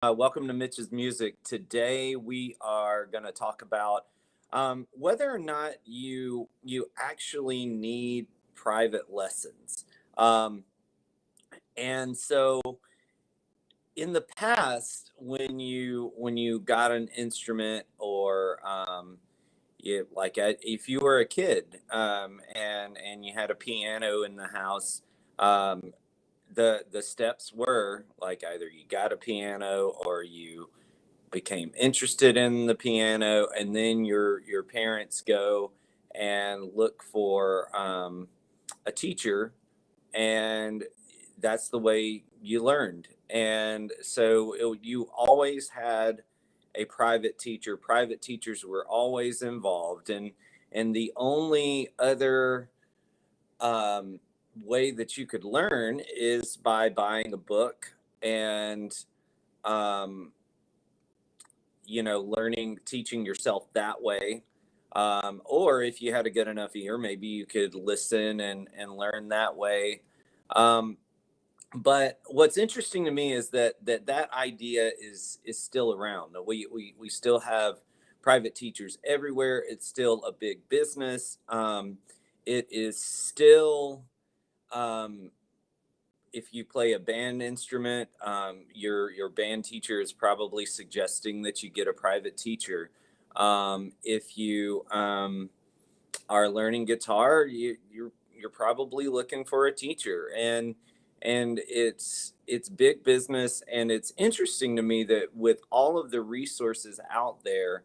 Welcome to Mitch's Music. Today we are going to talk about whether or not you actually need private lessons. Um, and so, in the past, when you got an instrument or if you were a kid and you had a piano in the house, um, the steps were like either you got a piano or you became interested in the piano, and then your parents go and look for a teacher, and that's the way you learned. And so you always had a private teacher. Private teachers were always involved, and the only other um, way that you could learn is by buying a book and um, learning, teaching yourself that way. Or if you had a good enough ear, maybe you could listen and learn that way. Um, but what's interesting to me is that idea is still around. We still have private teachers everywhere. It's still a big business. It is still um, if you play a band instrument, your band teacher is probably suggesting that you get a private teacher. If you are learning guitar, you're probably looking for a teacher, and it's big business. And it's interesting to me that with all of the resources out there,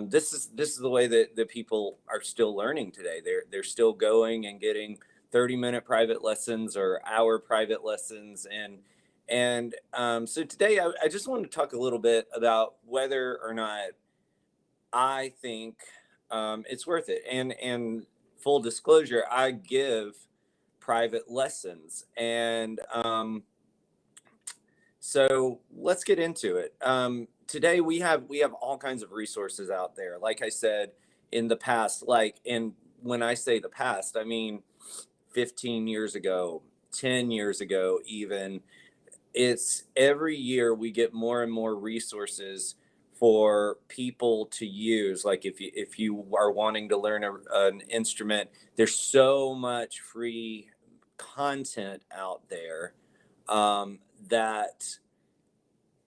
this is the way that people are still learning today. They're still going and getting 30-minute private lessons or hour private lessons. And so today I just want to talk a little bit about whether or not I think it's worth it. And full disclosure, I give private lessons. And so let's get into it. Today we have all kinds of resources out there. Like I said, in the past, and when I say the past, I mean 15 years ago, 10 years ago, even. It's every year we get more and more resources for people to use. Like if you are wanting to learn an instrument, there's so much free content out there, that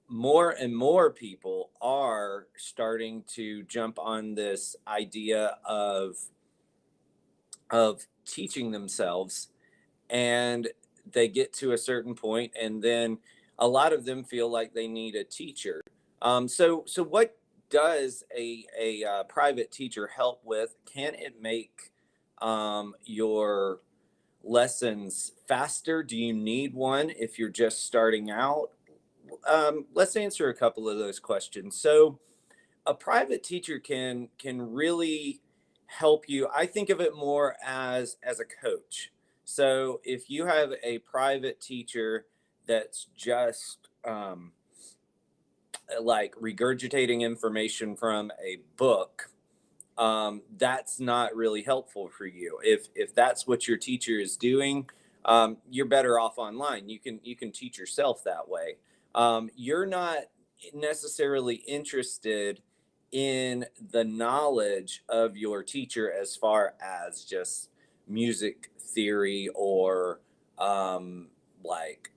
more and more people are starting to jump on this idea of teaching themselves. And they get to a certain point, and then a lot of them feel like they need a teacher. So what does a private teacher help with? Can it make your lessons faster? Do you need one if you're just starting out? Let's answer a couple of those questions. So a private teacher can really help you. I think of it more as a coach. So if you have a private teacher that's just like regurgitating information from a book, that's not really helpful for you. If that's what your teacher is doing, you're better off online. You can teach yourself that way. You're not necessarily interested in the knowledge of your teacher as far as just music theory or like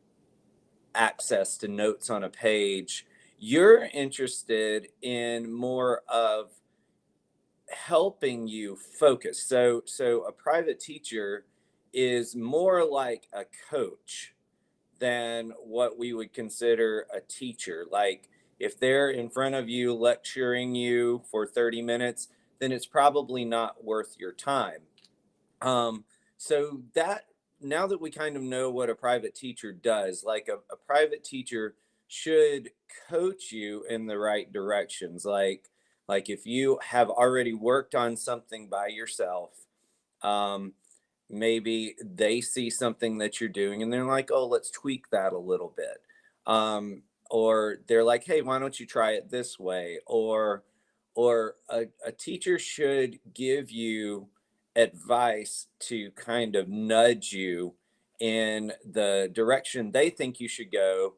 access to notes on a page. You're interested in more of helping you focus. So a private teacher is more like a coach than what we would consider a teacher. Like if they're in front of you lecturing you for 30 minutes, then it's probably not worth your time. So that now that we kind of know what a private teacher does, like a private teacher should coach you in the right directions. Like if you have already worked on something by yourself, um, maybe they see something that you're doing and they're like, oh, let's tweak that a little bit. Or they're like, hey, why don't you try it this way? Or a teacher should give you advice to kind of nudge you in the direction they think you should go,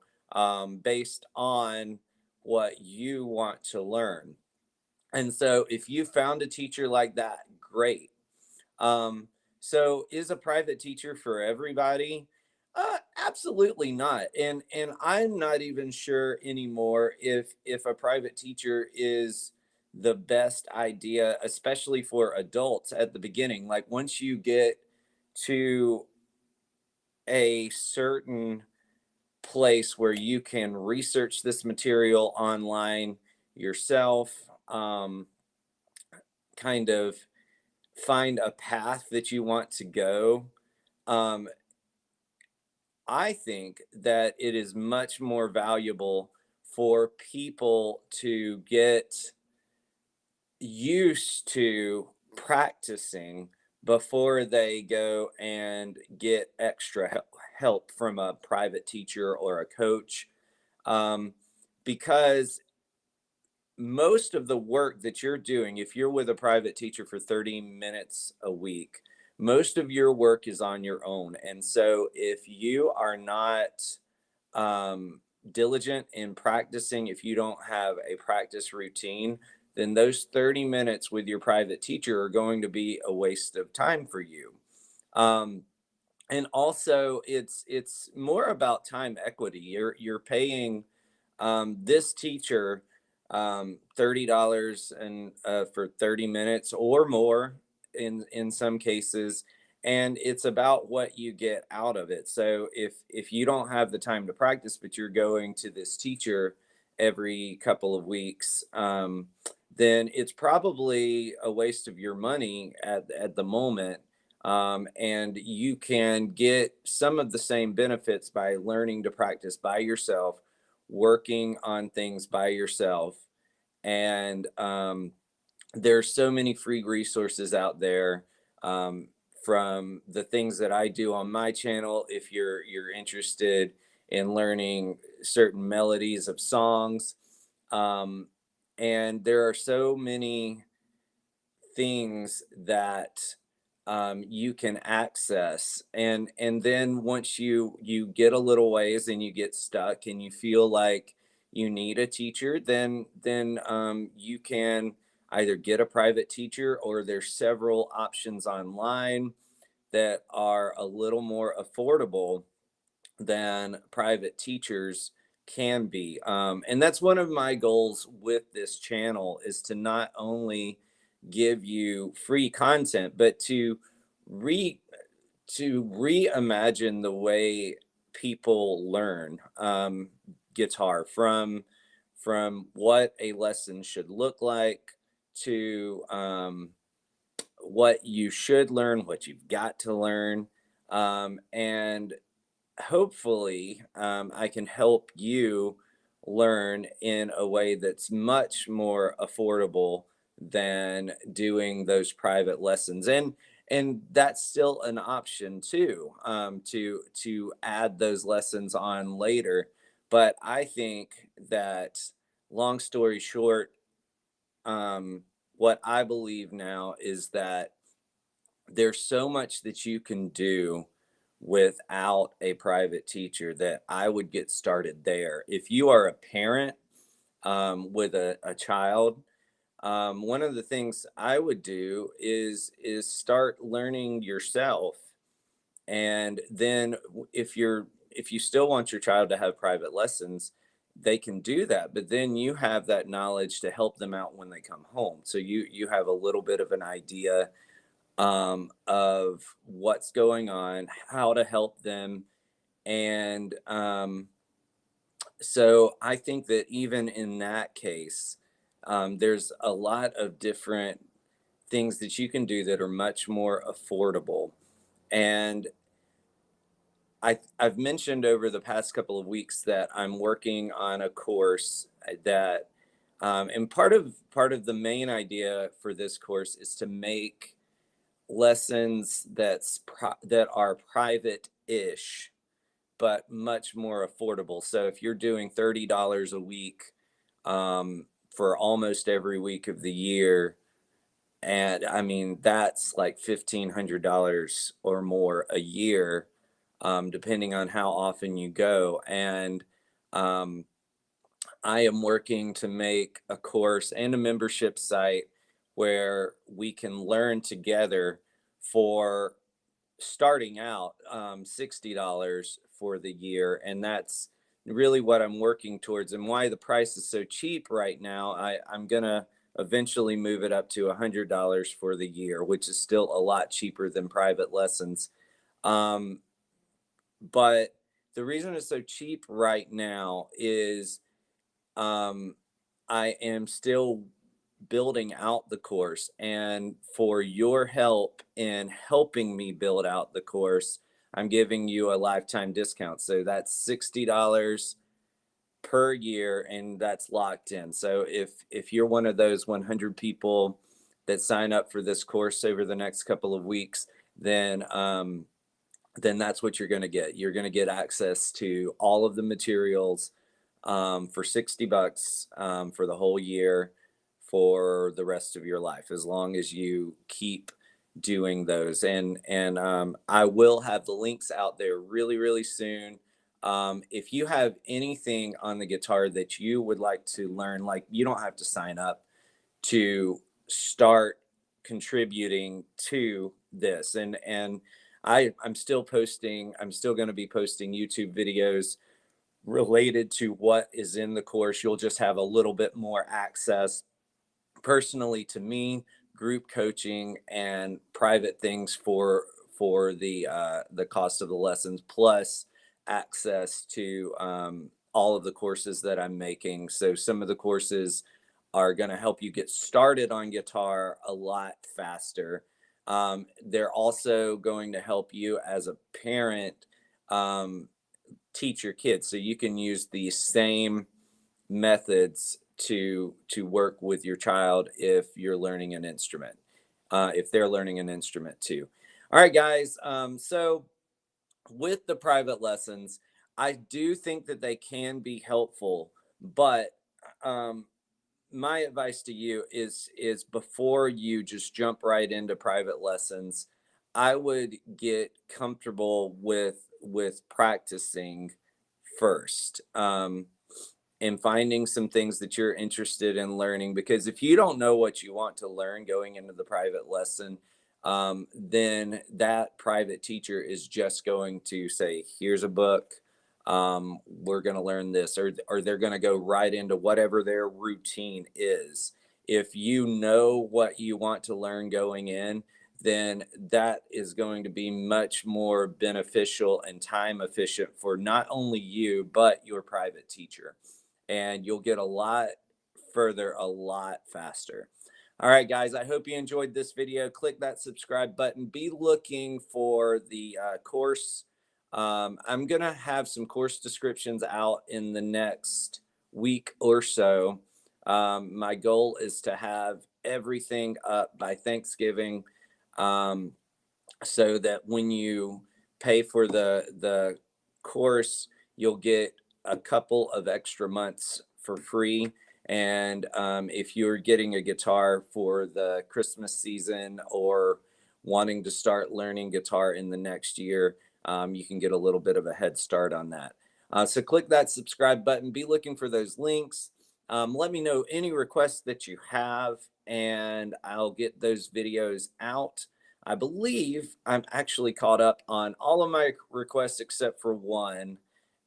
based on what you want to learn. And so if you found a teacher like that, great. Um, so is a private teacher for everybody? Absolutely not. And I'm not even sure anymore if a private teacher is the best idea, especially for adults at the beginning. Like once you get to a certain place where you can research this material online yourself, kind of find a path that you want to go. Um, I think that it is much more valuable for people to get used to practicing before they go and get extra help from a private teacher or a coach. Um, because most of the work that you're doing, if you're with a private teacher for 30 minutes a week, most of your work is on your own. And so if you are not diligent in practicing, if you don't have a practice routine, then those 30 minutes with your private teacher are going to be a waste of time for you. Um, and also it's more about time equity. You're paying this teacher $30 and for 30 minutes or more in some cases, and it's about what you get out of it. So if you don't have the time to practice but you're going to this teacher every couple of weeks, then it's probably a waste of your money at the moment, and you can get some of the same benefits by learning to practice by yourself, working on things by yourself. And there's so many free resources out there, um, from the things that I do on my channel. If you're interested in learning certain melodies of songs, um, and there are so many things that you can access. And then once you get a little ways and you get stuck and you feel like you need a teacher, then you can either get a private teacher, or there's several options online that are a little more affordable than private teachers can be. And that's one of my goals with this channel, is to not only give you free content, but re to reimagine the way people learn guitar, from what a lesson should look like, to what you should learn, what you've got to learn, and hopefully I can help you learn in a way that's much more affordable than doing those private lessons. And that's still an option too, to add those lessons on later. But I think that, long story short, um, what I believe now is that there's so much that you can do without a private teacher, that I would get started there. If you are a parent with a child, one of the things I would do is start learning yourself. And then if you still want your child to have private lessons, they can do that. But then you have that knowledge to help them out when they come home. So you have a little bit of an idea of what's going on, how to help them. And so I think that even in that case, there's a lot of different things that you can do that are much more affordable. And I've mentioned over the past couple of weeks that I'm working on a course that, and part of the main idea for this course is to make lessons that are private-ish, but much more affordable. So if you're doing $30 a week for almost every week of the year, and I mean that's like $1,500 or more a year, depending on how often you go. And Um, I am working to make a course and a membership site where we can learn together for starting out $60 for the year. And that's really what I'm working towards, and why the price is so cheap right now. I'm going to eventually move it up to $100 for the year, which is still a lot cheaper than private lessons. Um, but the reason it's so cheap right now is um, I am still building out the course. And for your help in helping me build out the course, I'm giving you a lifetime discount. So that's $60 per year, and that's locked in. So if you're one of those 100 people that sign up for this course over the next couple of weeks, then that's what you're going to get. You're going to get access to all of the materials for $60 for the whole year for the rest of your life, as long as you keep doing those. And I will have the links out there really, really soon. If you have anything on the guitar that you would like to learn, like, you don't have to sign up to start contributing to this. And I'm still posting, I'm still going to be posting YouTube videos related to what is in the course. You'll just have a little bit more access personally to me, group coaching, and private things for the cost of the lessons, plus access to all of the courses that I'm making. So some of the courses are going to help you get started on guitar a lot faster. They're also going to help you as a parent um, teach your kids, so you can use the same methods to work with your child if you're learning an instrument, if they're learning an instrument too. All right, guys. So with the private lessons, I do think that they can be helpful, but um, my advice to you is before you just jump right into private lessons, I would get comfortable with practicing first, and finding some things that you're interested in learning. Because if you don't know what you want to learn going into the private lesson, then that private teacher is just going to say, here's a book, we're going to learn this, or they're going to go right into whatever their routine is. If you know what you want to learn going in, then that is going to be much more beneficial and time efficient for not only you, but your private teacher. And you'll get a lot further a lot faster. All right, guys, I hope you enjoyed this video. Click that subscribe button. Be looking for the course. I'm going to have some course descriptions out in the next week or so. My goal is to have everything up by Thanksgiving, um, so that when you pay for the course, you'll get a couple of extra months for free. And if you're getting a guitar for the Christmas season, or wanting to start learning guitar in the next year, you can get a little bit of a head start on that. So click that subscribe button. Be looking for those links. Let me know any requests that you have, and I'll get those videos out. I believe I'm actually caught up on all of my requests except for one,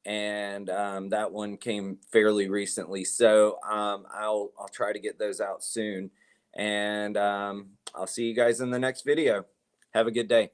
and that one came fairly recently. So I'll try to get those out soon, and I'll see you guys in the next video. Have a good day.